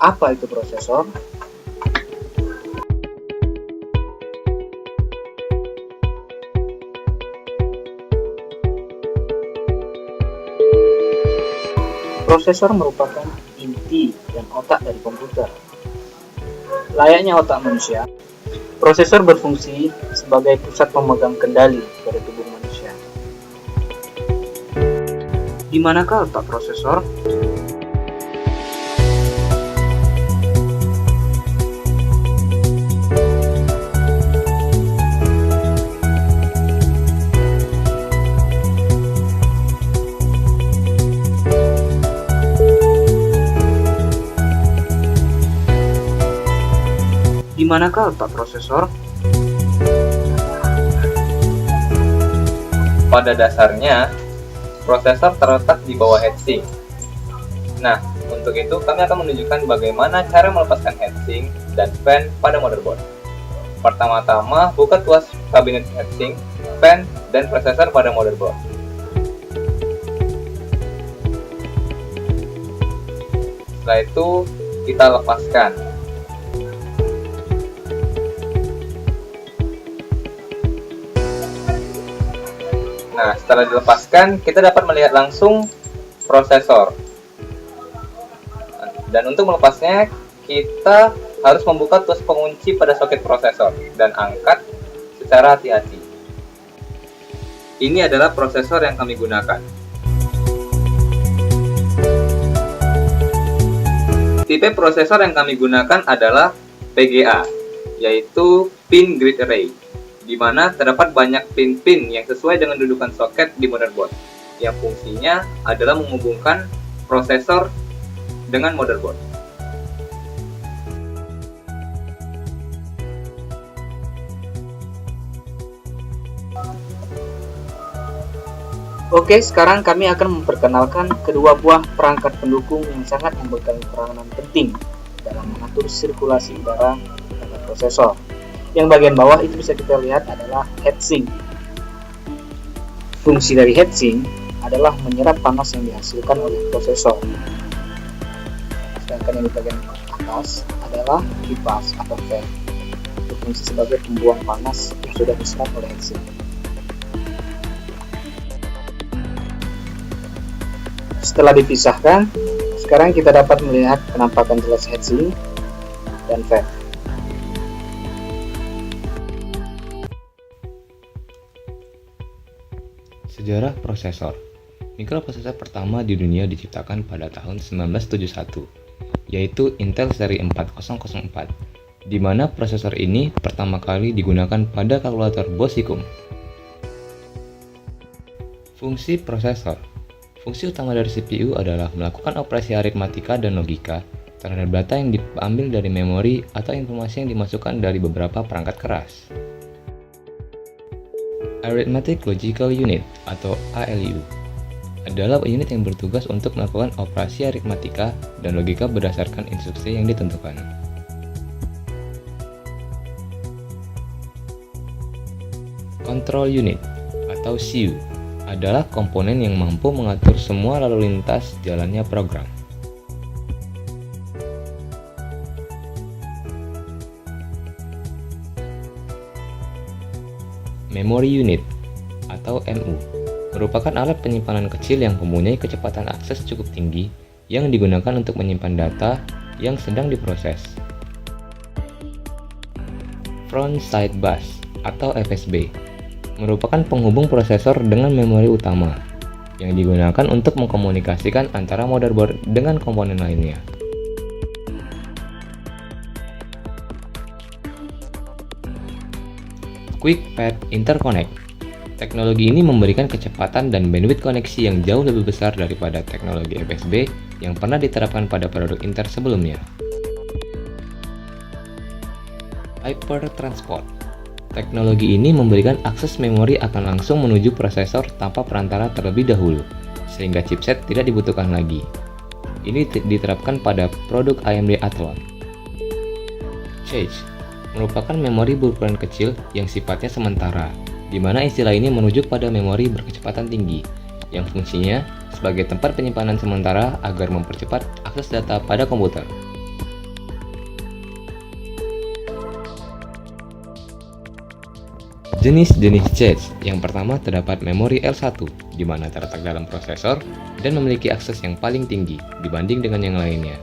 Apa itu prosesor? Prosesor merupakan inti dan otak dari komputer. Layaknya otak manusia, prosesor berfungsi sebagai pusat pemegang kendali pada tubuh manusia. Di manakah letak prosesor? Di manakah letak prosesor? Pada dasarnya, prosesor terletak di bawah heatsink. Nah, untuk itu kami akan menunjukkan bagaimana cara melepaskan heatsink dan fan pada motherboard. Pertama-tama, buka tuas kabinet heatsink, fan, dan prosesor pada motherboard. Setelah itu, kita lepaskan. Nah, setelah dilepaskan, kita dapat melihat langsung prosesor. Dan untuk melepasnya, kita harus membuka tuas pengunci pada soket prosesor dan angkat secara hati-hati. Ini adalah prosesor yang kami gunakan. Tipe prosesor yang kami gunakan adalah PGA, yaitu Pin Grid Array, di mana terdapat banyak pin-pin yang sesuai dengan dudukan soket di motherboard, yang fungsinya adalah menghubungkan prosesor dengan motherboard. Oke, sekarang kami akan memperkenalkan kedua buah perangkat pendukung yang sangat memegang peranan penting dalam mengatur sirkulasi udara pada prosesor. Yang bagian bawah itu bisa kita lihat adalah heatsink. Fungsi dari heatsink adalah menyerap panas yang dihasilkan oleh prosesor. Sedangkan yang di bagian atas adalah kipas atau fan, berfungsi sebagai pembuang panas yang sudah diserap oleh heatsink. Setelah dipisahkan, sekarang kita dapat melihat penampakan jelas heatsink dan fan. Sejarah prosesor. Mikroprosesor pertama di dunia diciptakan pada tahun 1971, yaitu Intel seri 4004, di mana prosesor ini pertama kali digunakan pada kalkulator Bosicum. Fungsi prosesor. Fungsi utama dari CPU adalah melakukan operasi aritmatika dan logika terhadap data yang diambil dari memori atau informasi yang dimasukkan dari beberapa perangkat keras. Arithmetic Logical Unit atau ALU adalah unit yang bertugas untuk melakukan operasi aritmatika dan logika berdasarkan instruksi yang ditentukan. Control Unit atau CPU adalah komponen yang mampu mengatur semua lalu lintas jalannya program. Memory Unit atau MU merupakan alat penyimpanan kecil yang mempunyai kecepatan akses cukup tinggi yang digunakan untuk menyimpan data yang sedang diproses. Front Side Bus atau FSB merupakan penghubung prosesor dengan memori utama yang digunakan untuk mengkomunikasikan antara motherboard dengan komponen lainnya. Quick Path Interconnect. Teknologi ini memberikan kecepatan dan bandwidth koneksi yang jauh lebih besar daripada teknologi FSB yang pernah diterapkan pada produk Intel sebelumnya. Hypertransport. Teknologi ini memberikan akses memori akan langsung menuju prosesor tanpa perantara terlebih dahulu, sehingga chipset tidak dibutuhkan lagi. Ini diterapkan pada produk AMD Athlon. Cache merupakan memori berukuran kecil yang sifatnya sementara, di mana istilah ini merujuk pada memori berkecepatan tinggi, yang fungsinya sebagai tempat penyimpanan sementara agar mempercepat akses data pada komputer. Jenis-jenis cache yang pertama terdapat memori L1, di mana terletak dalam prosesor dan memiliki akses yang paling tinggi dibanding dengan yang lainnya.